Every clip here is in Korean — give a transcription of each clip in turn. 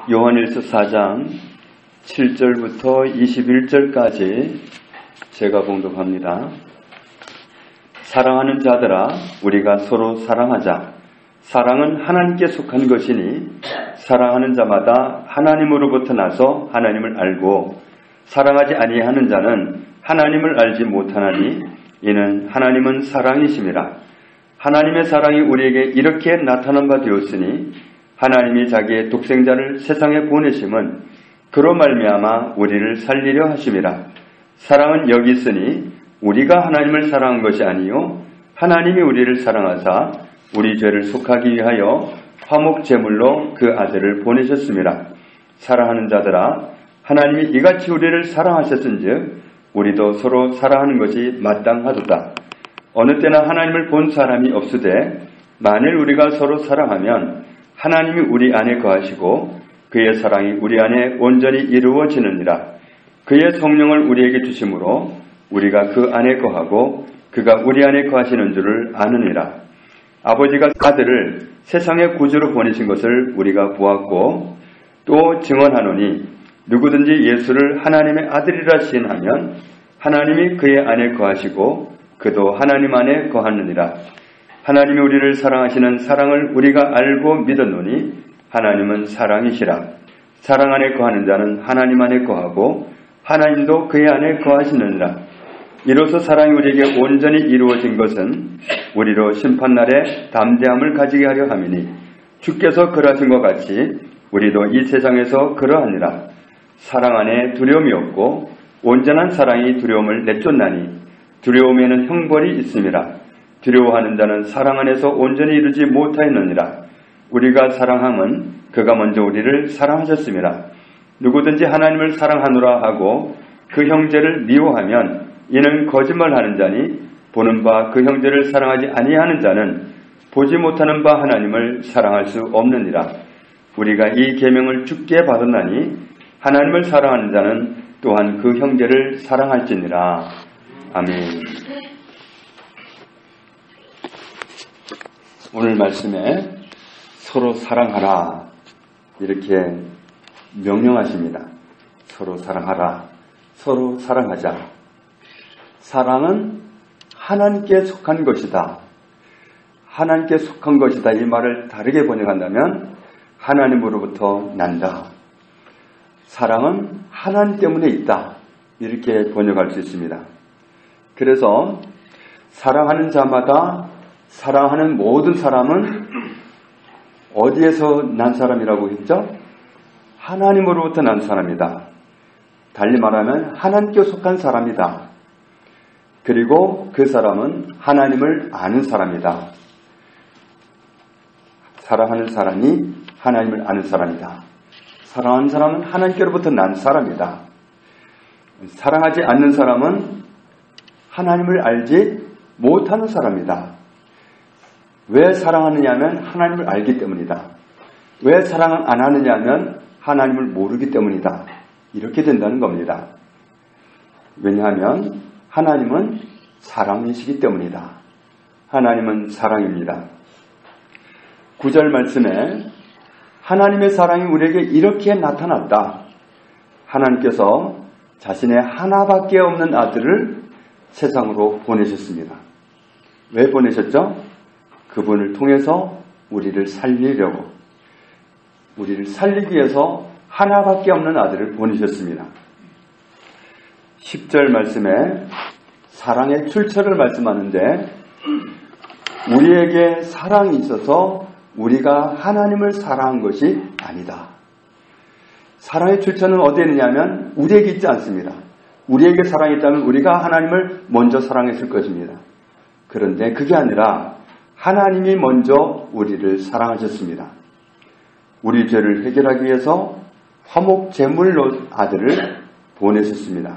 요한일서 4장 7절부터 21절까지 제가 봉독합니다. 사랑하는 자들아, 우리가 서로 사랑하자. 사랑은 하나님께 속한 것이니 사랑하는 자마다 하나님으로부터 나서 하나님을 알고 사랑하지 아니하는 자는 하나님을 알지 못하나니 이는 하나님은 사랑이심이라. 하나님의 사랑이 우리에게 이렇게 나타난 바 되었으니 하나님이 자기의 독생자를 세상에 보내심은 그로 말미암아 우리를 살리려 하심이라. 사랑은 여기 있으니 우리가 하나님을 사랑한 것이 아니요 하나님이 우리를 사랑하사 우리 죄를 속하기 위하여 화목 제물로 그 아들을 보내셨습니다. 사랑하는 자들아, 하나님이 이같이 우리를 사랑하셨은즉 우리도 서로 사랑하는 것이 마땅하도다. 어느 때나 하나님을 본 사람이 없으되 만일 우리가 서로 사랑하면 하나님이 우리 안에 거하시고 그의 사랑이 우리 안에 온전히 이루어지느니라. 그의 성령을 우리에게 주심으로 우리가 그 안에 거하고 그가 우리 안에 거하시는 줄을 아느니라. 아버지가 아들을 세상의 구주로 보내신 것을 우리가 보았고 또 증언하노니 누구든지 예수를 하나님의 아들이라 시인하면 하나님이 그의 안에 거하시고 그도 하나님 안에 거하느니라. 하나님이 우리를 사랑하시는 사랑을 우리가 알고 믿었노니 하나님은 사랑이시라. 사랑 안에 거하는 자는 하나님 안에 거하고 하나님도 그의 안에 거하시느니라. 이로써 사랑이 우리에게 온전히 이루어진 것은 우리로 심판날에 담대함을 가지게 하려 함이니 주께서 그러하신 것 같이 우리도 이 세상에서 그러하니라. 사랑 안에 두려움이 없고 온전한 사랑이 두려움을 내쫓나니 두려움에는 형벌이 있음이라. 두려워하는 자는 사랑 안에서 온전히 이루지 못하였느니라. 우리가 사랑함은 그가 먼저 우리를 사랑하셨음이라. 누구든지 하나님을 사랑하노라 하고 그 형제를 미워하면 이는 거짓말하는 자니 보는 바 그 형제를 사랑하지 아니하는 자는 보지 못하는 바 하나님을 사랑할 수 없느니라. 우리가 이 계명을 주께 받았나니 하나님을 사랑하는 자는 또한 그 형제를 사랑할지니라. 아멘. 오늘 말씀에 서로 사랑하라 이렇게 명령하십니다. 서로 사랑하라. 서로 사랑하자. 사랑은 하나님께 속한 것이다. 하나님께 속한 것이다. 이 말을 다르게 번역한다면 하나님으로부터 난다. 사랑은 하나님 때문에 있다. 이렇게 번역할 수 있습니다. 그래서 사랑하는 자마다 사랑하는 모든 사람은 어디에서 난 사람이라고 했죠? 하나님으로부터 난 사람이다. 달리 말하면 하나님께 속한 사람이다. 그리고 그 사람은 하나님을 아는 사람이다. 사랑하는 사람이 하나님을 아는 사람이다. 사랑하는 사람은 하나님께로부터 난 사람이다. 사랑하지 않는 사람은 하나님을 알지 못하는 사람이다. 왜 사랑하느냐 하면 하나님을 알기 때문이다. 왜 사랑을 안 하느냐 하면 하나님을 모르기 때문이다. 이렇게 된다는 겁니다. 왜냐하면 하나님은 사랑이시기 때문이다. 하나님은 사랑입니다. 9절 말씀에 하나님의 사랑이 우리에게 이렇게 나타났다. 하나님께서 자신의 하나밖에 없는 아들을 세상으로 보내셨습니다. 왜 보내셨죠? 그분을 통해서 우리를 살리려고, 우리를 살리기 위해서 하나밖에 없는 아들을 보내셨습니다. 10절 말씀에 사랑의 출처를 말씀하는데 우리에게 사랑이 있어서 우리가 하나님을 사랑한 것이 아니다. 사랑의 출처는 어디에 있느냐면 우리에게 있지 않습니다. 우리에게 사랑이 있다면 우리가 하나님을 먼저 사랑했을 것입니다. 그런데 그게 아니라 하나님이 먼저 우리를 사랑하셨습니다. 우리 죄를 해결하기 위해서 화목 제물로 아들을 보내셨습니다.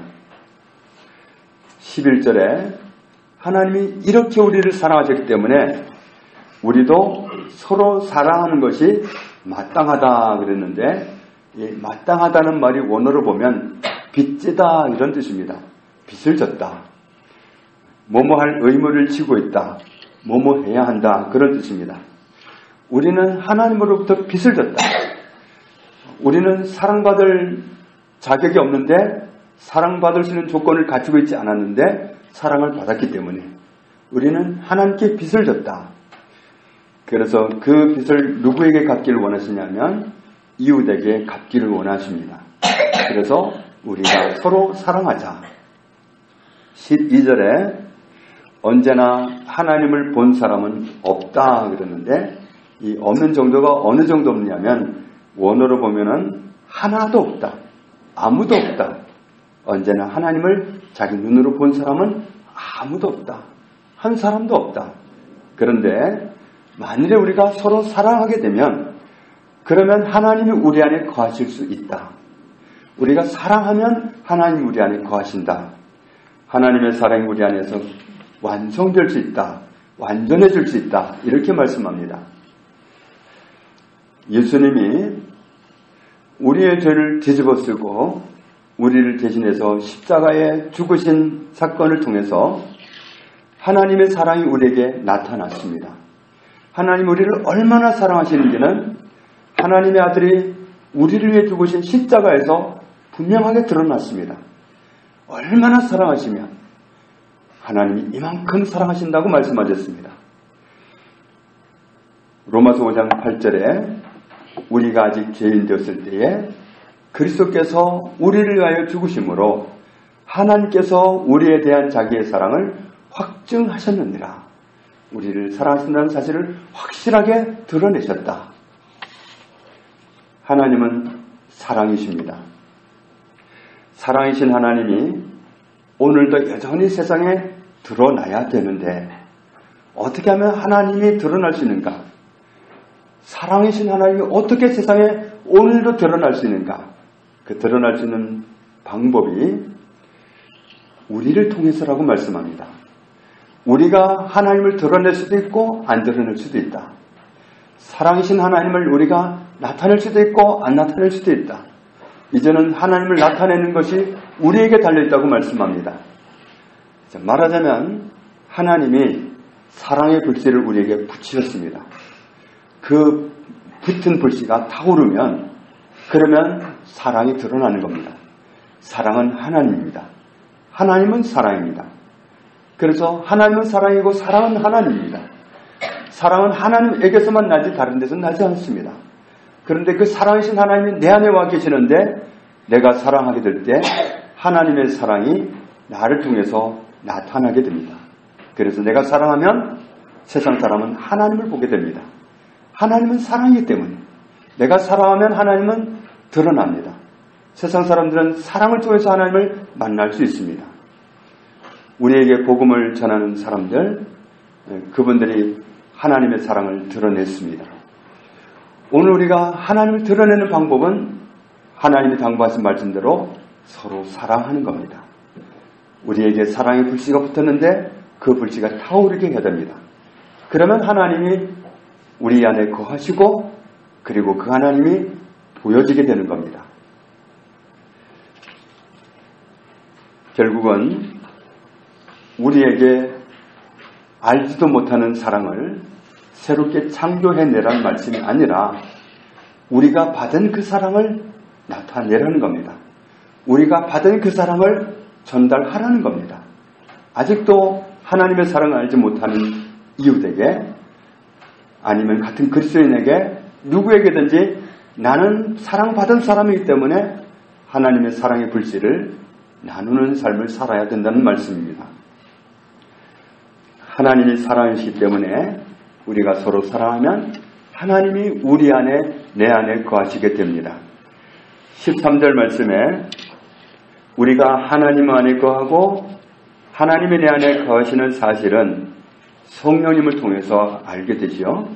11절에 하나님이 이렇게 우리를 사랑하셨기 때문에 우리도 서로 사랑하는 것이 마땅하다 그랬는데 이 마땅하다는 말이 원어로 보면 빚지다 이런 뜻입니다. 빚을 졌다. 뭐뭐 할 의무를 지고 있다. 뭐뭐 해야 한다. 그런 뜻입니다. 우리는 하나님으로부터 빚을 졌다. 우리는 사랑받을 자격이 없는데 사랑받을 수 있는 조건을 갖추고 있지 않았는데 사랑을 받았기 때문에 우리는 하나님께 빚을 졌다. 그래서 그 빚을 누구에게 갚기를 원하시냐면 이웃에게 갚기를 원하십니다. 그래서 우리가 서로 사랑하자. 12절에 언제나 하나님을 본 사람은 없다 그러는데 이 없는 정도가 어느 정도 없냐면 원어로 보면은 하나도 없다. 아무도 없다. 언제나 하나님을 자기 눈으로 본 사람은 아무도 없다. 한 사람도 없다. 그런데 만일에 우리가 서로 사랑하게 되면 그러면 하나님이 우리 안에 거하실 수 있다. 우리가 사랑하면 하나님이 우리 안에 거하신다. 하나님의 사랑이 우리 안에서 완성될 수 있다. 완전해질 수 있다. 이렇게 말씀합니다. 예수님이 우리의 죄를 뒤집어 쓰고 우리를 대신해서 십자가에 죽으신 사건을 통해서 하나님의 사랑이 우리에게 나타났습니다. 하나님 우리를 얼마나 사랑하시는지는 하나님의 아들이 우리를 위해 죽으신 십자가에서 분명하게 드러났습니다. 얼마나 사랑하시면 하나님이 이만큼 사랑하신다고 말씀하셨습니다. 로마서 5장 8절에 우리가 아직 죄인 되었을 때에 그리스도께서 우리를 위하여 죽으심으로 하나님께서 우리에 대한 자기의 사랑을 확증하셨느니라. 우리를 사랑하신다는 사실을 확실하게 드러내셨다. 하나님은 사랑이십니다. 사랑이신 하나님이 오늘도 여전히 세상에 드러나야 되는데 어떻게 하면 하나님이 드러날 수 있는가? 사랑이신 하나님이 어떻게 세상에 오늘도 드러날 수 있는가? 그 드러날 수 있는 방법이 우리를 통해서라고 말씀합니다. 우리가 하나님을 드러낼 수도 있고 안 드러낼 수도 있다. 사랑이신 하나님을 우리가 나타낼 수도 있고 안 나타낼 수도 있다. 이제는 하나님을 나타내는 것이 우리에게 달려있다고 말씀합니다. 말하자면 하나님이 사랑의 불씨를 우리에게 붙이셨습니다. 그 붙은 불씨가 타오르면 그러면 사랑이 드러나는 겁니다. 사랑은 하나님입니다. 하나님은 사랑입니다. 그래서 하나님은 사랑이고 사랑은 하나님입니다. 사랑은 하나님에게서만 나지 다른 데서는 나지 않습니다. 그런데 그 사랑이신 하나님이 내 안에 와 계시는데 내가 사랑하게 될 때 하나님의 사랑이 나를 통해서 나타나게 됩니다. 그래서 내가 사랑하면 세상 사람은 하나님을 보게 됩니다. 하나님은 사랑이기 때문에 내가 사랑하면 하나님은 드러납니다. 세상 사람들은 사랑을 통해서 하나님을 만날 수 있습니다. 우리에게 복음을 전하는 사람들, 그분들이 하나님의 사랑을 드러냈습니다. 오늘 우리가 하나님을 드러내는 방법은 하나님이 당부하신 말씀대로 서로 사랑하는 겁니다. 우리에게 사랑의 불씨가 붙었는데 그 불씨가 타오르게 해야 됩니다. 그러면 하나님이 우리 안에 거하시고 그리고 그 하나님이 보여지게 되는 겁니다. 결국은 우리에게 알지도 못하는 사랑을 새롭게 창조해내라는 말씀이 아니라 우리가 받은 그 사랑을 나타내라는 겁니다. 우리가 받은 그 사랑을 전달하라는 겁니다. 아직도 하나님의 사랑을 알지 못하는 이웃에게 아니면 같은 그리스도인에게 누구에게든지 나는 사랑받은 사람이기 때문에 하나님의 사랑의 불씨를 나누는 삶을 살아야 된다는 말씀입니다. 하나님이 사랑이시기 때문에 우리가 서로 사랑하면 하나님이 우리 안에 내 안에 거하시게 됩니다. 13절 말씀에 우리가 하나님 안에 거하고 하나님이 내 안에 거하시는 사실은 성령님을 통해서 알게 되지요.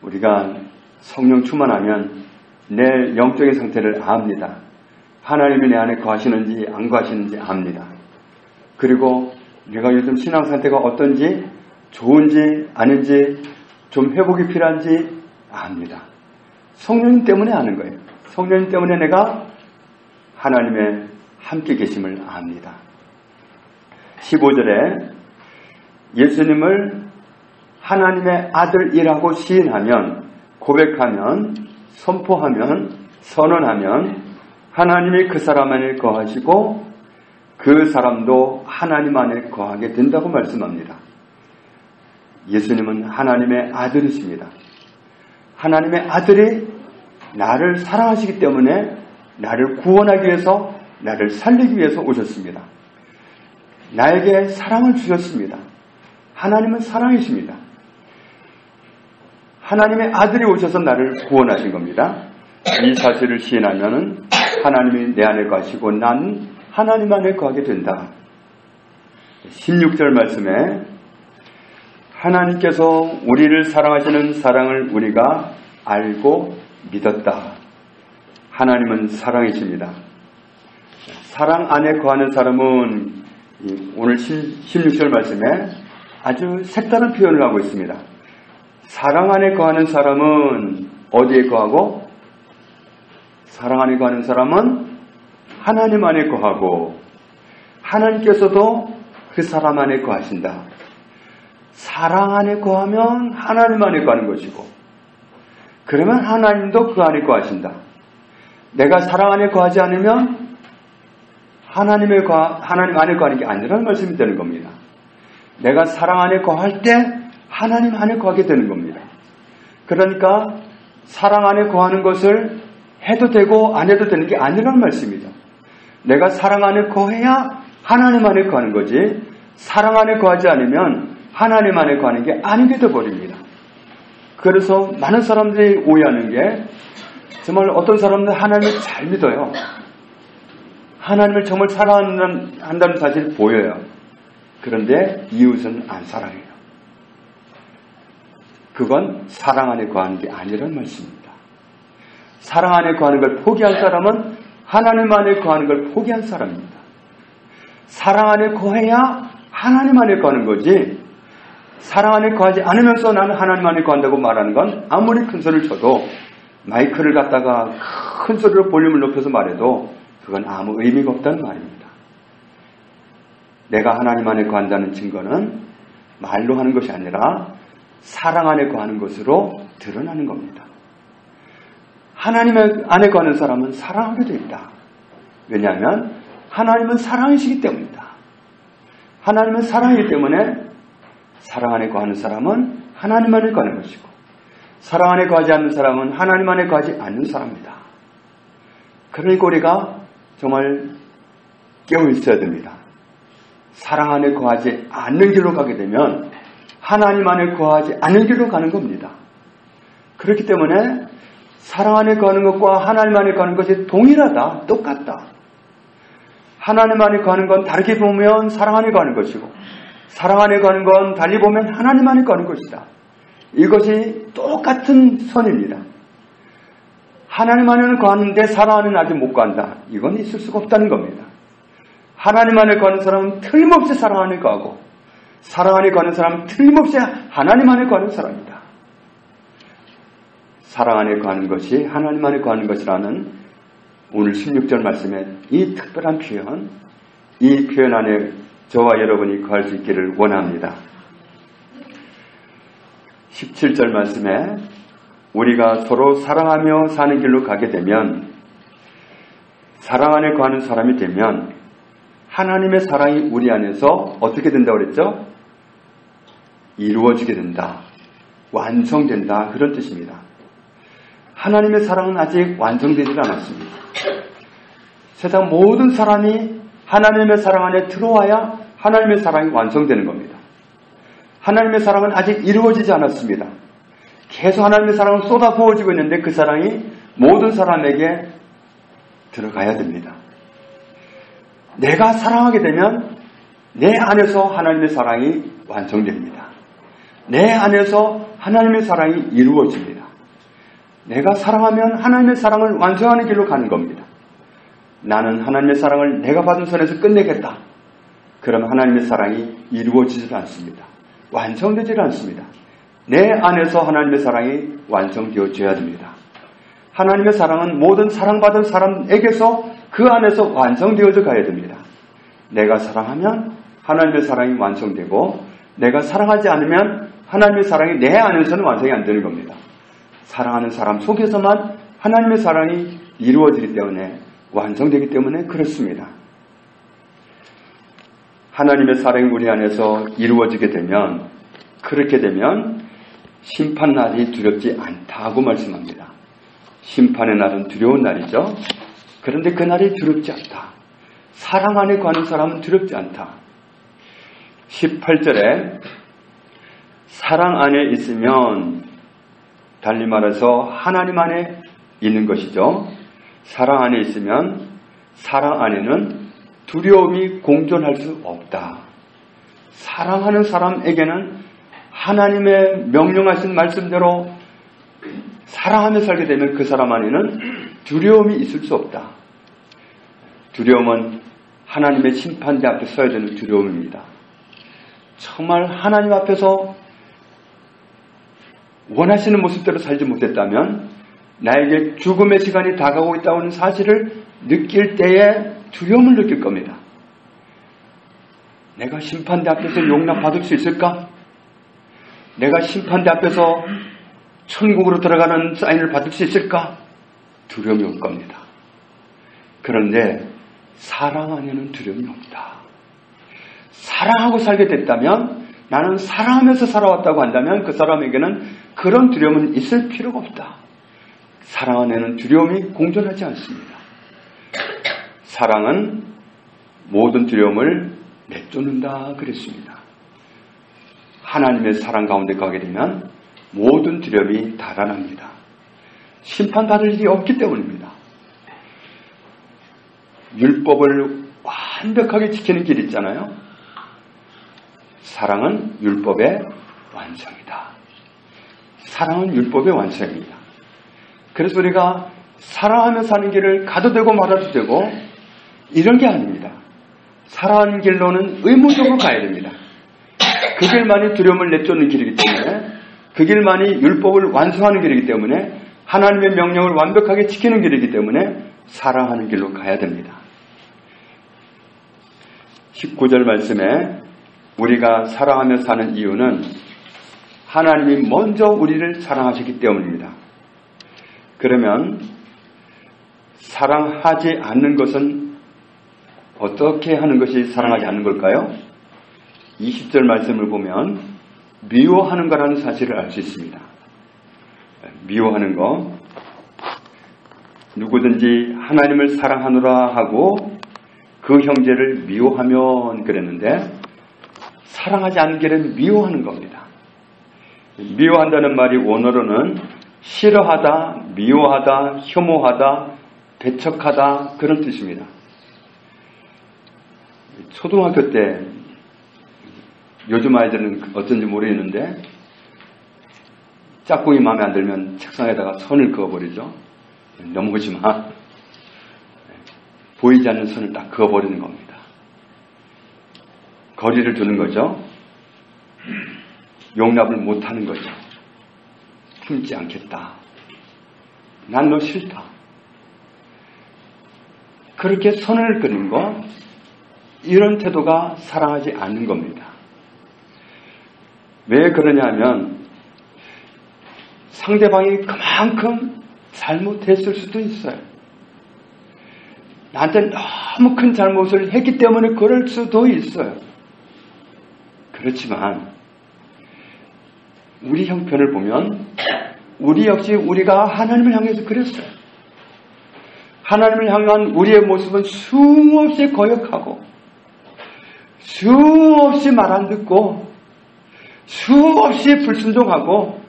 우리가 성령 충만하면 내 영적인 상태를 압니다. 하나님이 내 안에 거하시는지 안 거하시는지 압니다. 그리고 내가 요즘 신앙 상태가 어떤지 좋은지 아닌지 좀 회복이 필요한지 압니다. 성령님 때문에 아는 거예요. 성령님 때문에 내가 하나님의 함께 계심을 압니다. 15절에 예수님을 하나님의 아들이라고 시인하면 고백하면 선포하면 선언하면 하나님이 그 사람 안에 거하시고 그 사람도 하나님 안에 거하게 된다고 말씀합니다. 예수님은 하나님의 아들이십니다. 하나님의 아들이 나를 사랑하시기 때문에 나를 구원하기 위해서, 나를 살리기 위해서 오셨습니다. 나에게 사랑을 주셨습니다. 하나님은 사랑이십니다. 하나님의 아들이 오셔서 나를 구원하신 겁니다. 이 사실을 시인하면 하나님이 내 안에 거하시고 난 하나님 안에 거하게 된다. 16절 말씀에 하나님께서 우리를 사랑하시는 사랑을 우리가 알고 믿었다. 하나님은 사랑이십니다. 사랑 안에 거하는 사람은 오늘 16절 말씀에 아주 색다른 표현을 하고 있습니다. 사랑 안에 거하는 사람은 어디에 거하고? 사랑 안에 거하는 사람은 하나님 안에 거하고 하나님께서도 그 사람 안에 거하신다. 사랑 안에 거하면 하나님 안에 거하는 것이고 그러면 하나님도 그 안에 거하신다. 내가 사랑 안에 거하지 않으면 하나님 안에 거하는 게 아니라는 말씀이 되는 겁니다. 내가 사랑 안에 거할 때 하나님 안에 거하게 되는 겁니다. 그러니까 사랑 안에 거하는 것을 해도 되고 안 해도 되는 게 아니라는 말씀이죠. 내가 사랑 안에 거해야 하나님 안에 거하는 거지 사랑 안에 거하지 않으면 하나님 안에 거하는 게 아니게 되어버립니다. 그래서 많은 사람들이 오해하는 게 정말 어떤 사람들은 하나님을 잘 믿어요. 하나님을 정말 사랑한다는 사실이 보여요. 그런데 이웃은 안 사랑해요. 그건 사랑 안에 거하는 게 아니라는 말씀입니다. 사랑 안에 거하는 걸 포기한 사람은 하나님 안에 거하는 걸 포기한 사람입니다. 사랑 안에 거해야 하나님 안에 거하는 거지 사랑 안에 거하지 않으면서 나는 하나님 안에 거한다고 말하는 건 아무리 큰 소리를 쳐도 마이크를 갖다가 큰 소리로 볼륨을 높여서 말해도 그건 아무 의미가 없다는 말입니다. 내가 하나님 안에 거한다는 증거는 말로 하는 것이 아니라 사랑 안에 거하는 것으로 드러나는 겁니다. 하나님 안에 거하는 사람은 사랑하게 됩니다. 왜냐하면 하나님은 사랑이시기 때문이다. 하나님은 사랑이기 때문에 사랑 안에 거하는 사람은 하나님 안에 거하는 것이고 사랑 안에 거하지 않는 사람은 하나님 안에 거하지 않는 사람입니다. 그러니까 우리가 정말 깨어 있어야 됩니다. 사랑 안에 거하지 않는 길로 가게 되면 하나님 안에 거하지 않는 길로 가는 겁니다. 그렇기 때문에 사랑 안에 거하는 것과 하나님 안에 거하는 것이 동일하다, 똑같다. 하나님 안에 거하는 건 다르게 보면 사랑 안에 거하는 것이고 사랑 안에 거하는 건 달리 보면 하나님 안에 거하는 것이다. 이것이 똑같은 선입니다. 하나님 안에는 거하는데 사랑 안에는 아직 못 거한다. 이건 있을 수가 없다는 겁니다. 하나님 안에 거하는 사람은 틀림없이 사랑 안에 거하고 사랑 안에 거하는 사람은 틀림없이 하나님 안에 거하는 사람입니다. 사랑 안에 거하는 것이 하나님 안에 거하는 것이라는 오늘 16절 말씀에 이 특별한 표현, 이 표현 안에 저와 여러분이 거할 수 있기를 원합니다. 17절 말씀에 우리가 서로 사랑하며 사는 길로 가게 되면 사랑 안에 거하는 사람이 되면 하나님의 사랑이 우리 안에서 어떻게 된다고 그랬죠? 이루어지게 된다. 완성된다. 그런 뜻입니다. 하나님의 사랑은 아직 완성되지 않았습니다. 세상 모든 사람이 하나님의 사랑 안에 들어와야 하나님의 사랑이 완성되는 겁니다. 하나님의 사랑은 아직 이루어지지 않았습니다. 계속 하나님의 사랑은 쏟아 부어지고 있는데 그 사랑이 모든 사람에게 들어가야 됩니다. 내가 사랑하게 되면 내 안에서 하나님의 사랑이 완성됩니다. 내 안에서 하나님의 사랑이 이루어집니다. 내가 사랑하면 하나님의 사랑을 완성하는 길로 가는 겁니다. 나는 하나님의 사랑을 내가 받은 선에서 끝내겠다. 그러면 하나님의 사랑이 이루어지지 않습니다. 완성되지 않습니다. 내 안에서 하나님의 사랑이 완성되어져야 됩니다. 하나님의 사랑은 모든 사랑받은 사람에게서 그 안에서 완성되어져 가야 됩니다. 내가 사랑하면 하나님의 사랑이 완성되고 내가 사랑하지 않으면 하나님의 사랑이 내 안에서는 완성이 안 되는 겁니다. 사랑하는 사람 속에서만 하나님의 사랑이 이루어지기 때문에, 완성되기 때문에 그렇습니다. 하나님의 사랑이 우리 안에서 이루어지게 되면, 그렇게 되면 심판날이 두렵지 않다고 말씀합니다. 심판의 날은 두려운 날이죠. 그런데 그 날이 두렵지 않다. 사랑 안에 거하는 사람은 두렵지 않다. 18절에 사랑 안에 있으면, 달리 말해서 하나님 안에 있는 것이죠. 사랑 안에 있으면 사랑 안에는 두려움이 공존할 수 없다. 사랑하는 사람에게는 하나님의 명령하신 말씀대로 사랑하며 살게 되면 그 사람 안에는 두려움이 있을 수 없다. 두려움은 하나님의 심판대 앞에 서야 되는 두려움입니다. 정말 하나님 앞에서 원하시는 모습대로 살지 못했다면 나에게 죽음의 시간이 다가오고 있다는 사실을 느낄 때에 두려움을 느낄 겁니다. 내가 심판대 앞에서 용납받을 수 있을까? 내가 심판대 앞에서 천국으로 들어가는 사인을 받을 수 있을까? 두려움이 올 겁니다. 그런데 사랑 안에는 두려움이 없다. 사랑하고 살게 됐다면, 나는 사랑하면서 살아왔다고 한다면 그 사람에게는 그런 두려움은 있을 필요가 없다. 사랑 안에는 두려움이 공존하지 않습니다. 사랑은 모든 두려움을 내쫓는다 그랬습니다. 하나님의 사랑 가운데 가게 되면 모든 두려움이 달아납니다. 심판받을 일이 없기 때문입니다. 율법을 완벽하게 지키는 길이 있잖아요. 사랑은 율법의 완성이다. 사랑은 율법의 완성입니다. 그래서 우리가 사랑하며 사는 길을 가도 되고 말아도 되고 이런 게 아닙니다. 사랑하는 길로는 의무적으로 가야 됩니다. 그 길만이 두려움을 내쫓는 길이기 때문에, 그 길만이 율법을 완성하는 길이기 때문에, 하나님의 명령을 완벽하게 지키는 길이기 때문에 사랑하는 길로 가야 됩니다. 19절 말씀에 우리가 사랑하며 사는 이유는 하나님이 먼저 우리를 사랑하셨기 때문입니다. 그러면 사랑하지 않는 것은 어떻게 하는 것이 사랑하지 않는 걸까요? 20절 말씀을 보면 미워하는 거라는 사실을 알 수 있습니다. 미워하는 거, 누구든지 하나님을 사랑하노라 하고 그 형제를 미워하면 그랬는데, 사랑하지 않는 길은 미워하는 겁니다. 미워한다는 말이 원어로는 싫어하다, 미워하다, 혐오하다, 배척하다 그런 뜻입니다. 초등학교 때, 요즘 아이들은 어쩐지 모르겠는데 짝꿍이 마음에 안 들면 책상에다가 선을 그어버리죠. 넘어오지 마. 보이지 않는 선을 딱 그어버리는 겁니다. 거리를 두는 거죠. 용납을 못하는 거죠. 품지 않겠다. 난 너 싫다. 그렇게 선을 그는 거, 이런 태도가 사랑하지 않는 겁니다. 왜 그러냐 하면 상대방이 그만큼 잘못했을 수도 있어요. 나한테 너무 큰 잘못을 했기 때문에 그럴 수도 있어요. 그렇지만 우리 형편을 보면 우리 역시 우리가 하나님을 향해서 그랬어요. 하나님을 향한 우리의 모습은 수없이 거역하고 수없이 말 안 듣고 수없이 불순종하고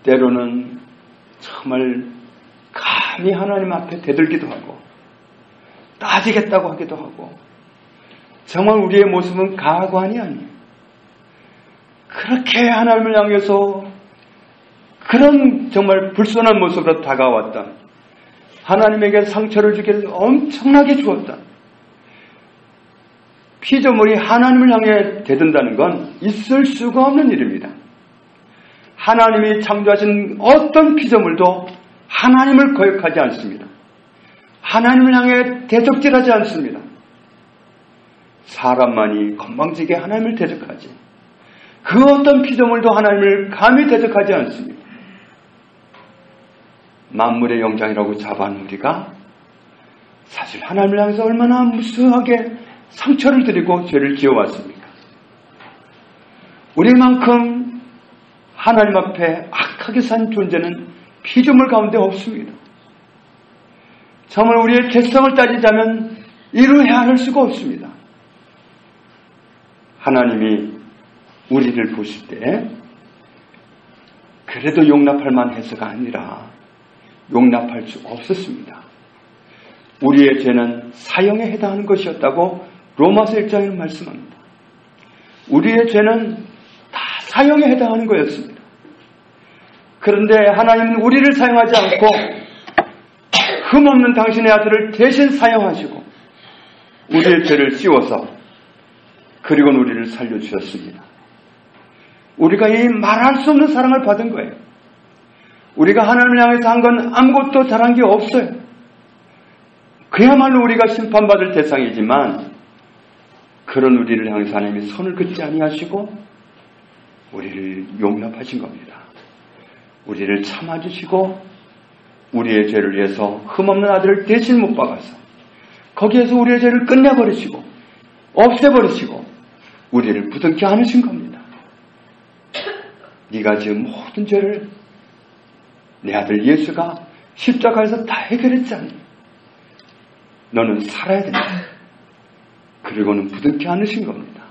때로는 정말 감히 하나님 앞에 대들기도 하고 따지겠다고 하기도 하고, 정말 우리의 모습은 가관이 아니에요. 그렇게 하나님을 향해서 그런 정말 불순한 모습으로 다가왔다. 하나님에게 상처를 주기를 엄청나게 주었다. 피조물이 하나님을 향해 대든다는 건 있을 수가 없는 일입니다. 하나님이 창조하신 어떤 피조물도 하나님을 거역하지 않습니다. 하나님을 향해 대적질하지 않습니다. 사람만이 건방지게 하나님을 대적하지, 그 어떤 피조물도 하나님을 감히 대적하지 않습니다. 만물의 영장이라고 자부하는 우리가 사실 하나님을 향해서 얼마나 무수하게 상처를 드리고 죄를 지어왔습니까? 우리만큼 하나님 앞에 악하게 산 존재는 피조물 가운데 없습니다. 정말 우리의 개성을 따지자면 이루 헤아릴 수가 없습니다. 하나님이 우리를 보실 때 그래도 용납할 만해서가 아니라 용납할 수 없었습니다. 우리의 죄는 사형에 해당하는 것이었다고 로마서 1장에는 말씀합니다. 우리의 죄는 다 사형에 해당하는 거였습니다. 그런데 하나님은 우리를 사용하지 않고 흠없는 당신의 아들을 대신 사용하시고 우리의 죄를 씌워서 그리고는 우리를 살려주셨습니다. 우리가 이 말할 수 없는 사랑을 받은 거예요. 우리가 하나님을 향해서 한 건 아무것도 잘한 게 없어요. 그야말로 우리가 심판받을 대상이지만 그런 우리를 향해서 하나님이 손을 긋지 아니하시고 우리를 용납하신 겁니다. 우리를 참아주시고 우리의 죄를 위해서 흠없는 아들을 대신 못 박아서 거기에서 우리의 죄를 끝내버리시고 없애버리시고 우리를 부둥켜 안으신 겁니다. 네가 지은 모든 죄를 내 아들 예수가 십자가에서 다 해결했잖니. 너는 살아야 된다. 그리고는 부둥켜 안으신 겁니다.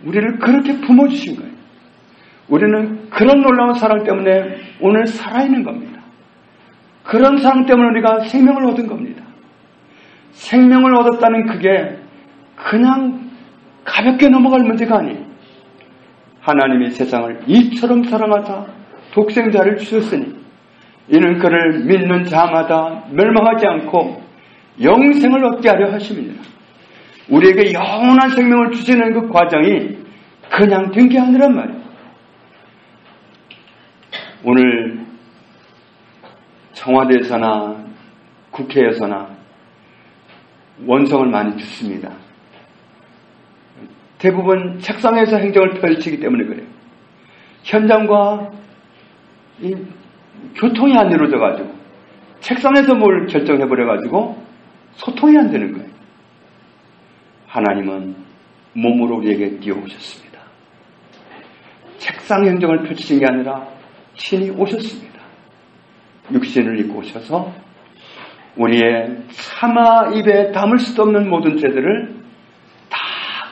우리를 그렇게 품어주신 거예요. 우리는 그런 놀라운 사랑 때문에 오늘 살아있는 겁니다. 그런 사랑 때문에 우리가 생명을 얻은 겁니다. 생명을 얻었다는 그게 그냥 가볍게 넘어갈 문제가 아니에요. 하나님이 세상을 이처럼 사랑하사 독생자를 주셨으니 이는 그를 믿는 자마다 멸망하지 않고 영생을 얻게 하려 하심이니라. 우리에게 영원한 생명을 주시는 그 과정이 그냥 된 게 아니란 말이에요. 오늘 청와대에서나 국회에서나 원성을 많이 듣습니다. 대부분 책상에서 행정을 펼치기 때문에 그래요. 현장과 이 교통이 안 이루어져가지고 책상에서 뭘 결정해버려가지고 소통이 안 되는 거예요. 하나님은 몸으로 우리에게 뛰어오셨습니다. 책상 행정을 펼치신 게 아니라 신이 오셨습니다. 육신을 입고 오셔서 우리의 차마 입에 담을 수도 없는 모든 죄들을 다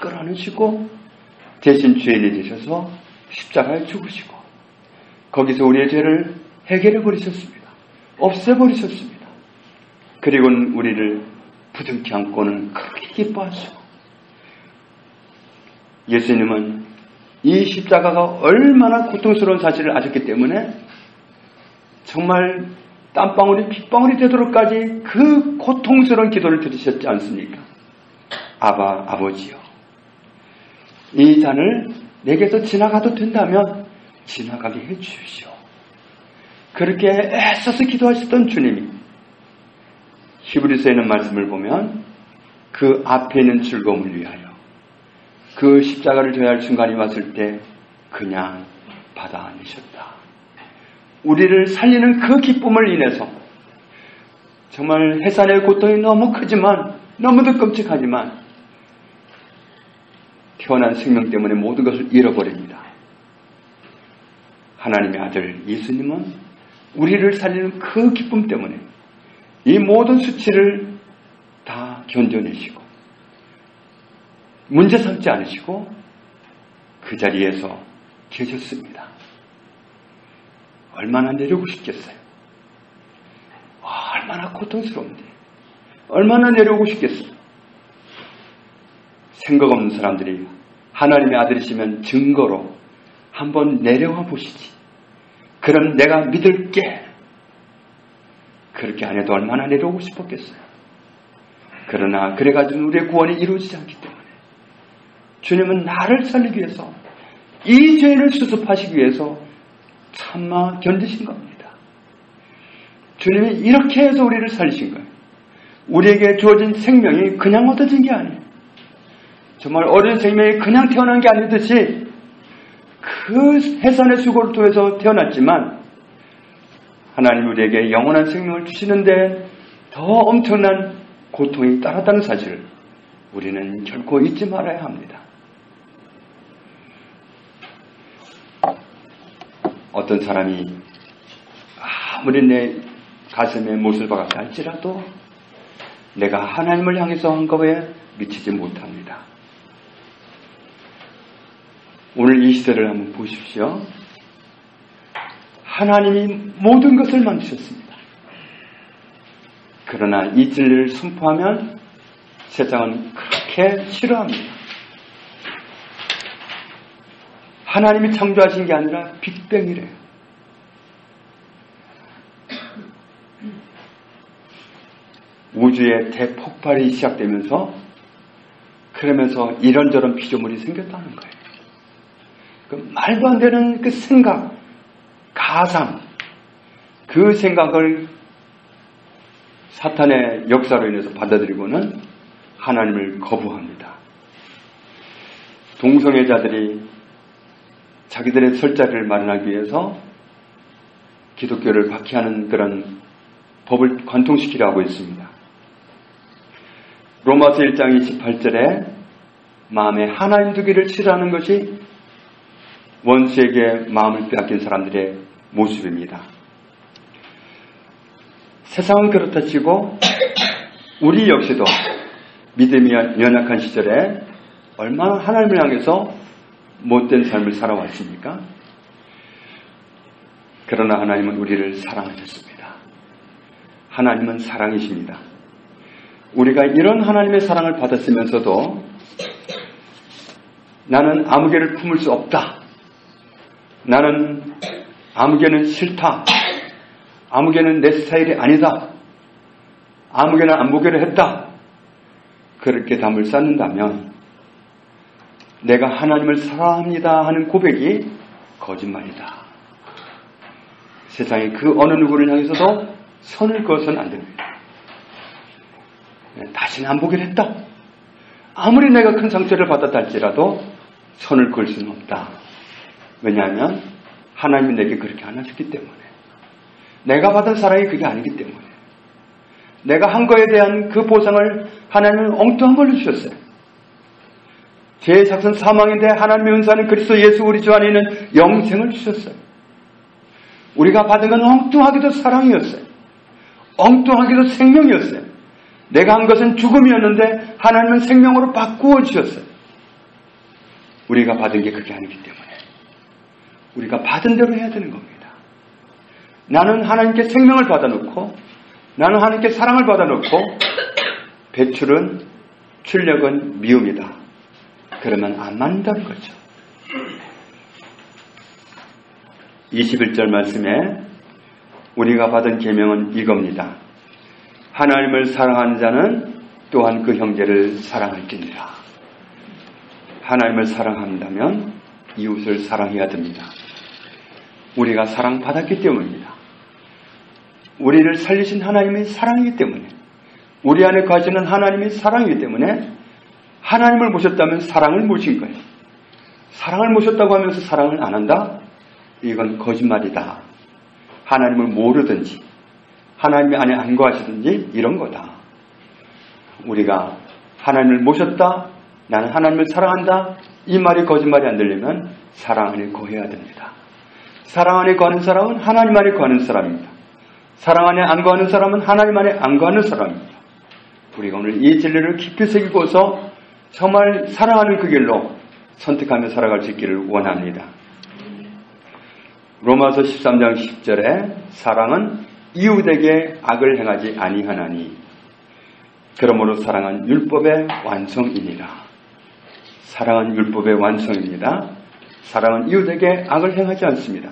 끌어안으시고 대신 죄인이 되셔서 십자가에 죽으시고 거기서 우리의 죄를 해결해 버리셨습니다. 없애버리셨습니다. 그리고는 우리를 부둥켜 안고는 그렇게 기뻐하시고 예수님은 이 십자가가 얼마나 고통스러운 사실을 아셨기 때문에 정말 땀방울이 핏방울이 되도록까지 그 고통스러운 기도를 들으셨지 않습니까? 아버지요, 이 잔을 내게서 지나가도 된다면 지나가게 해주십시오. 그렇게 애써서 기도하셨던 주님이 히브리서에 있는 말씀을 보면 그 앞에 있는 즐거움을 위하여 그 십자가를 져야 할 순간이 왔을 때 그냥 받아 안으셨다. 우리를 살리는 그 기쁨을 인해서 정말 해산의 고통이 너무 크지만 너무도 끔찍하지만 태어난 생명 때문에 모든 것을 잃어버립니다. 하나님의 아들 예수님은 우리를 살리는 그 기쁨 때문에 이 모든 수치를 다 견뎌내시고 문제 삼지 않으시고 그 자리에서 계셨습니다. 얼마나 내려오고 싶겠어요? 얼마나 고통스러운데 얼마나 내려오고 싶겠어요? 생각 없는 사람들이 하나님의 아들이시면 증거로 한번 내려와 보시지. 그럼 내가 믿을게. 그렇게 안 해도 얼마나 내려오고 싶었겠어요. 그러나 그래가지고 우리의 구원이 이루어지지 않기 때문에 주님은 나를 살리기 위해서 이 죄를 수습하시기 위해서 참아 견디신 겁니다. 주님이 이렇게 해서 우리를 살리신 거예요. 우리에게 주어진 생명이 그냥 얻어진 게 아니에요. 정말 어린 생명이 그냥 태어난 게 아니듯이 그 해산의 수고를 통해서 태어났지만 하나님 우리에게 영원한 생명을 주시는데 더 엄청난 고통이 따랐다는 사실을 우리는 결코 잊지 말아야 합니다. 어떤 사람이 아무리 내 가슴에 못을 박았다 할지라도 내가 하나님을 향해서 한 거에 미치지 못합니다. 오늘 이 시대를 한번 보십시오. 하나님이 모든 것을 만드셨습니다. 그러나 이 진리를 선포하면 세상은 그렇게 싫어합니다. 하나님이 창조하신 게 아니라 빅뱅이래요. 우주의 대폭발이 시작되면서 그러면서 이런저런 피조물이 생겼다는 거예요. 그 말도 안 되는 그 생각, 가상, 그 생각을 사탄의 역사로 인해서 받아들이고는 하나님을 거부합니다. 동성애자들이 자기들의 설 자리를 마련하기 위해서 기독교를 박해하는 그런 법을 관통시키려 하고 있습니다. 로마서 1장 28절에 마음에 하나님 두기를 싫어하는 것이 원수에게 마음을 빼앗긴 사람들의 모습입니다. 세상은 그렇다 치고 우리 역시도 믿음이 연약한 시절에 얼마나 하나님을 향해서 못된 삶을 살아왔습니까? 그러나 하나님은 우리를 사랑하셨습니다. 하나님은 사랑이십니다. 우리가 이런 하나님의 사랑을 받았으면서도 나는 아무개를 품을 수 없다. 나는 아무개는 싫다. 아무개는 내 스타일이 아니다. 아무개는 안 보기로 했다. 그렇게 담을 쌓는다면 내가 하나님을 사랑합니다 하는 고백이 거짓말이다. 세상에 그 어느 누구를 향해서도 선을 그어서는 안 됩니다. 다시는 안 보기로 했다. 아무리 내가 큰 상처를 받았다 할지라도 선을 그을 수는 없다. 왜냐하면 하나님이 내게 그렇게 안 하셨기 때문에, 내가 받은 사랑이 그게 아니기 때문에, 내가 한 거에 대한 그 보상을 하나님은 엉뚱한 걸로 주셨어요. 죄의 삭은 사망인데 하나님의 은사는 그리스도 예수 우리 주 안에 있는 영생을 주셨어요. 우리가 받은 건 엉뚱하게도 사랑이었어요. 엉뚱하게도 생명이었어요. 내가 한 것은 죽음이었는데 하나님은 생명으로 바꾸어 주셨어요. 우리가 받은 게 그게 아니기 때문에 우리가 받은 대로 해야 되는 겁니다. 나는 하나님께 생명을 받아놓고, 나는 하나님께 사랑을 받아놓고, 배출은, 출력은 미움이다. 그러면 안 맞는다는 거죠. 21절 말씀에 우리가 받은 계명은 이겁니다. 하나님을 사랑하는 자는 또한 그 형제를 사랑할지니라. 하나님을 사랑한다면 이웃을 사랑해야 됩니다. 우리가 사랑받았기 때문입니다. 우리를 살리신 하나님의 사랑이기 때문에, 우리 안에 거하시는 하나님의 사랑이기 때문에 하나님을 모셨다면 사랑을 모신 거예요. 사랑을 모셨다고 하면서 사랑을 안 한다? 이건 거짓말이다. 하나님을 모르든지 하나님이 안에 안 거하시든지 이런 거다. 우리가 하나님을 모셨다, 나는 하나님을 사랑한다, 이 말이 거짓말이 안 들리면 사랑 안에 거해야 됩니다. 사랑 안에 거하는 사람은 하나님 안에 거하는 사람입니다. 사랑 안에 안 거하는 사람은 하나님 안에 안 거하는 사람입니다. 우리가 오늘 이 진리를 깊이 새기고서 정말 사랑하는 그 길로 선택하며 살아갈 수 있기를 원합니다. 로마서 13장 10절에 사랑은 이웃에게 악을 행하지 아니하나니 그러므로 사랑은 율법의 완성이니라. 사랑은 율법의 완성입니다. 사랑은 이웃에게 악을 행하지 않습니다.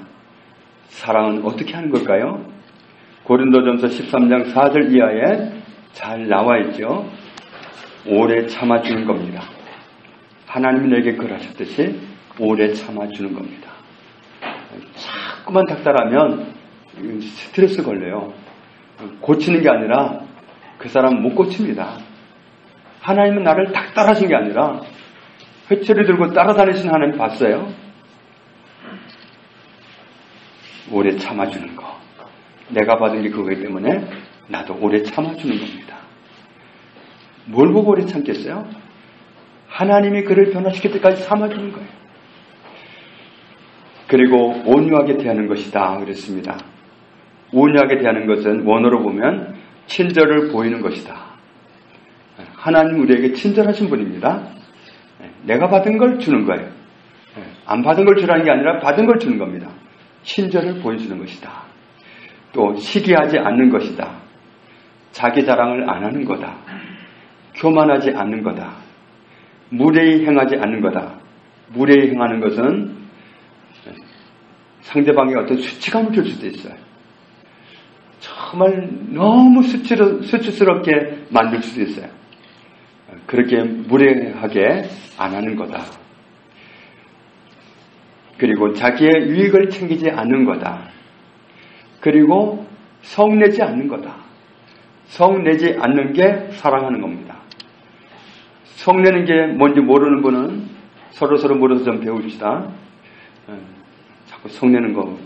사랑은 어떻게 하는 걸까요? 고린도전서 13장 4절 이하에 잘 나와 있죠. 오래 참아주는 겁니다. 하나님이 내게 그러셨듯이 오래 참아주는 겁니다. 자꾸만 닥달하면 스트레스 걸려요. 고치는 게 아니라 그 사람 못 고칩니다. 하나님은 나를 닥달하신 게 아니라 회초리 들고 따라다니신 하나님 봤어요? 오래 참아주는 거. 내가 받은 게 그거기 때문에 나도 오래 참아주는 겁니다. 뭘 보고 오래 참겠어요? 하나님이 그를 변화시킬 때까지 참아주는 거예요. 그리고 온유하게 대하는 것이다 그랬습니다. 온유하게 대하는 것은 원어로 보면 친절을 보이는 것이다. 하나님 우리에게 친절하신 분입니다. 내가 받은 걸 주는 거예요. 안 받은 걸 주라는 게 아니라 받은 걸 주는 겁니다. 친절을 보여주는 것이다. 또 시기하지 않는 것이다. 자기 자랑을 안 하는 거다. 교만하지 않는 거다. 무례히 행하지 않는 거다. 무례히 행하는 것은 상대방의 어떤 수치감을 줄 수도 있어요. 정말 너무 수치스럽게 만들 수도 있어요. 그렇게 무례하게 안 하는 거다. 그리고 자기의 유익을 챙기지 않는 거다. 그리고 성내지 않는 거다. 성내지 않는 게 사랑하는 겁니다. 성내는 게 뭔지 모르는 분은 서로 물어서 좀 배웁시다. 자꾸 성내는 거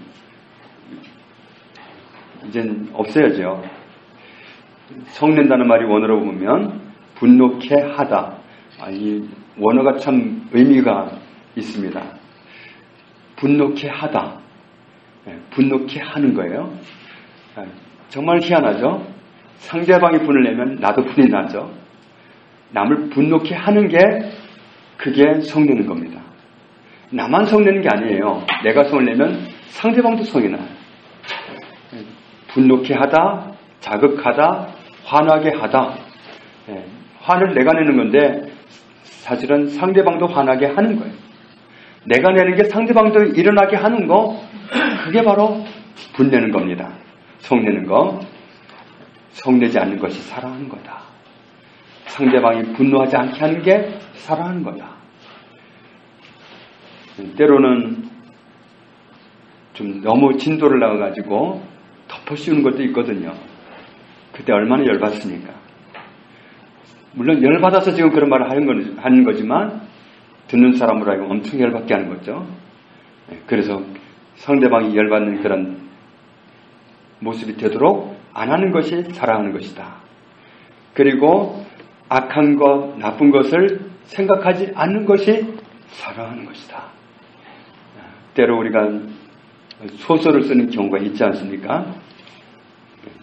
이젠 없애야죠. 성낸다는 말이 원어로 보면 분노케 하다. 이 원어가 참 의미가 있습니다. 분노케 하다. 분노케 하는 거예요. 정말 희한하죠. 상대방이 분을 내면 나도 분이 나죠. 남을 분노케 하는 게 그게 성내는 겁니다. 나만 성내는 게 아니에요. 내가 성을 내면 상대방도 성이 나요. 분노케 하다, 자극하다, 화나게 하다. 화를 내가 내는 건데 사실은 상대방도 화나게 하는 거예요. 내가 내는 게 상대방도 일어나게 하는 거, 그게 바로 분내는 겁니다. 성내는 거. 성내지 않는 것이 사랑하는 거다. 상대방이 분노하지 않게 하는 게 사랑하는 거다. 때로는 좀 너무 진도를 나가가지고 덮어씌우는 것도 있거든요. 그때 얼마나 열받습니까? 물론 열받아서 지금 그런 말을 하는 거지만 듣는 사람으로 하여금 엄청 열받게 하는 거죠. 그래서 상대방이 열받는 그런 모습이 되도록 안 하는 것이 사랑하는 것이다. 그리고 악한 것, 나쁜 것을 생각하지 않는 것이 사랑하는 것이다. 때로 우리가 소설을 쓰는 경우가 있지 않습니까?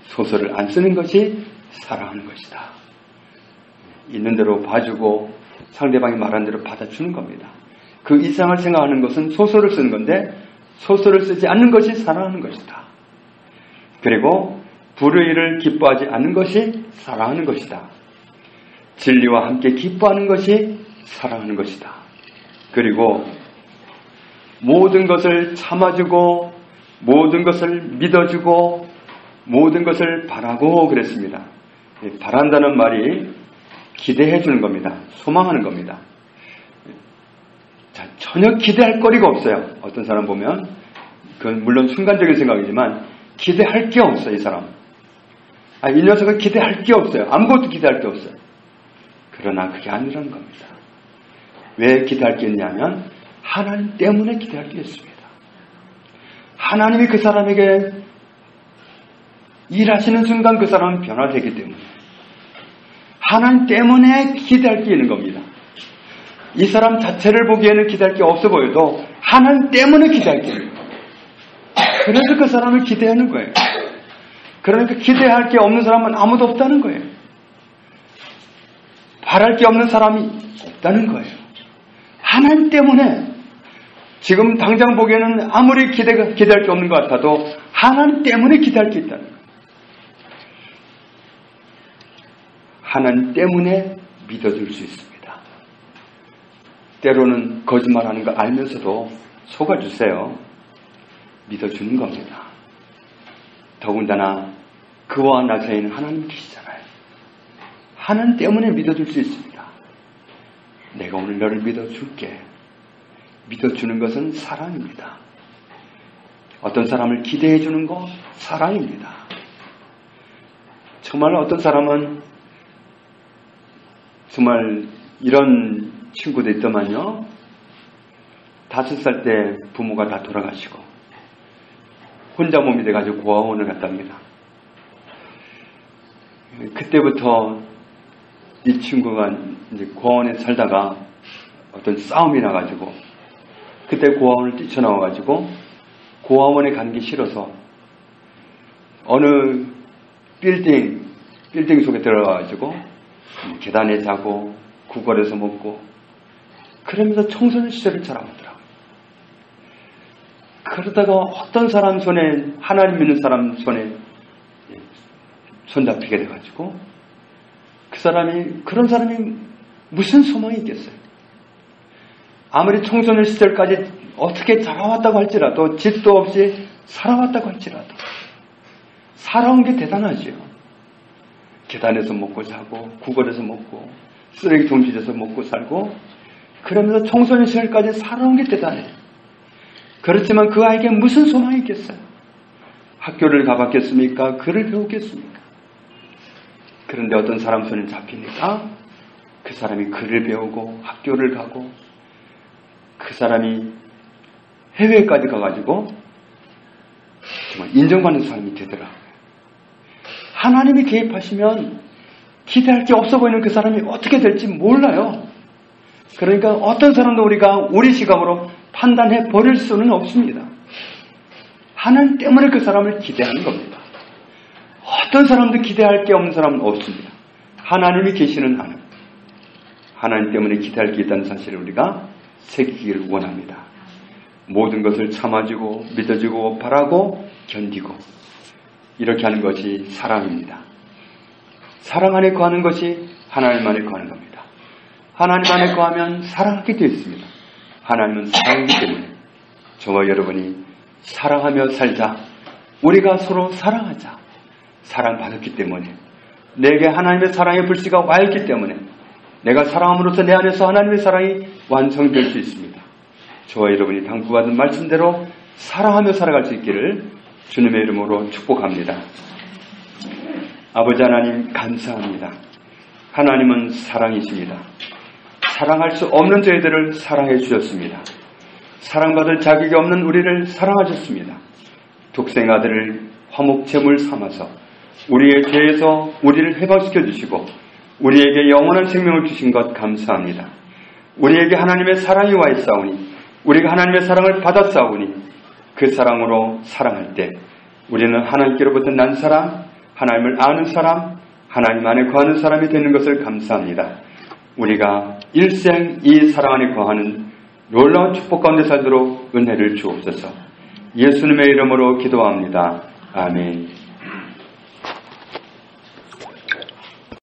소설을 안 쓰는 것이 사랑하는 것이다. 있는 대로 봐주고 상대방이 말한 대로 받아주는 겁니다. 그 이상을 생각하는 것은 소설을 쓰는 건데 소설을 쓰지 않는 것이 사랑하는 것이다. 그리고 불의를 기뻐하지 않는 것이 사랑하는 것이다. 진리와 함께 기뻐하는 것이 사랑하는 것이다. 그리고 모든 것을 참아주고 모든 것을 믿어주고 모든 것을 바라고 그랬습니다. 바란다는 말이 기대해 주는 겁니다. 소망하는 겁니다. 자, 전혀 기대할 거리가 없어요. 어떤 사람 보면 그건 물론 순간적인 생각이지만 기대할 게 없어요. 이 사람. 이 녀석은 기대할 게 없어요. 아무것도 기대할 게 없어요. 그러나 그게 아니라는 겁니다. 왜 기대할 게 있냐면 하나님 때문에 기대할 게 있습니다. 하나님이 그 사람에게 일하시는 순간 그 사람은 변화되기 때문에 하나님 때문에 기대할 게 있는 겁니다. 이 사람 자체를 보기에는 기대할 게 없어 보여도 하나님 때문에 기대할 게 있는 거예요. 그래서 그 사람을 기대하는 거예요. 그러니까 기대할 게 없는 사람은 아무도 없다는 거예요. 바랄 게 없는 사람이 없다는 거예요. 하나님 때문에 지금 당장 보기에는 아무리 기대할 게 없는 것 같아도 하나님 때문에 기대할 게 있다는 거예요. 하나님 때문에 믿어줄 수 있습니다. 때로는 거짓말하는 거 알면서도 속아주세요. 믿어주는 겁니다. 더군다나 그와 나 사이에는 하나님 계시잖아요. 하나님 때문에 믿어줄 수 있습니다. 내가 오늘 너를 믿어줄게. 믿어주는 것은 사랑입니다. 어떤 사람을 기대해주는 거 사랑입니다. 정말 어떤 사람은 정말 이런 친구도 있더만요. 5살 때 부모가 다 돌아가시고 혼자 몸이 돼가지고 고아원을 갔답니다. 그때부터 이 친구가 이제 고아원에 살다가 어떤 싸움이 나가지고 그때 고아원을 뛰쳐나와가지고 고아원에 가는 게 싫어서 어느 빌딩 속에 들어가가지고 계단에 자고 구걸에서 먹고 그러면서 청소년 시절을 자라보더라고요. 그러다가 어떤 사람 손에 하나님 믿는 사람 손에 손잡히게 돼가지고 그런 사람이 무슨 소망이 있겠어요? 아무리 청소년 시절까지 어떻게 자라왔다고 할지라도 집도 없이 살아왔다고 할지라도 살아온 게 대단하지요. 계단에서 먹고 자고 구걸에서 먹고 쓰레기통 뒤에서 먹고 살고 그러면서 청소년 시절까지 살아온 게 대단해요. 그렇지만 그 아이에게 무슨 소망이 있겠어요? 학교를 가봤겠습니까? 글을 배우겠습니까? 그런데 어떤 사람 손에 잡히니까 그 사람이 글을 배우고 학교를 가고 그 사람이 해외까지 가가지고 정말 인정받는 사람이 되더라고요. 하나님이 개입하시면 기대할 게 없어 보이는 그 사람이 어떻게 될지 몰라요. 그러니까 어떤 사람도 우리가 우리 시각으로 판단해 버릴 수는 없습니다. 하나님 때문에 그 사람을 기대하는 겁니다. 어떤 사람도 기대할 게 없는 사람은 없습니다. 하나님이 계시는 하나님 때문에 기대할 게 있다는 사실을 우리가 새기기를 원합니다. 모든 것을 참아주고 믿어주고 바라고 견디고 이렇게 하는 것이 사랑입니다. 사랑 안에 거하는 것이 하나님 안에 거하는 겁니다. 하나님 안에 거하면 사랑하게 되어 있습니다. 하나님은 사랑이기 때문에 저와 여러분이 사랑하며 살자. 우리가 서로 사랑하자. 사랑받았기 때문에 내게 하나님의 사랑의 불씨가 와 있기 때문에 내가 사랑함으로써 내 안에서 하나님의 사랑이 완성될 수 있습니다. 저와 여러분이 당부받은 말씀대로 사랑하며 살아갈 수 있기를 주님의 이름으로 축복합니다. 아버지 하나님 감사합니다. 하나님은 사랑이십니다. 사랑할 수 없는 저희들을 사랑해 주셨습니다. 사랑받을 자격이 없는 우리를 사랑하셨습니다. 독생 아들을 화목제물 삼아서 우리의 죄에서 우리를 해방시켜 주시고 우리에게 영원한 생명을 주신 것 감사합니다. 우리에게 하나님의 사랑이 와 있사오니 우리가 하나님의 사랑을 받았사오니 그 사랑으로 사랑할 때 우리는 하나님께로부터 난 사람, 하나님을 아는 사람, 하나님 안에 거하는 사람이 되는 것을 감사합니다. 우리가 일생 이 사랑 안에 거하는 놀라운 축복 가운데 살도록 은혜를 주옵소서. 예수님의 이름으로 기도합니다. 아멘.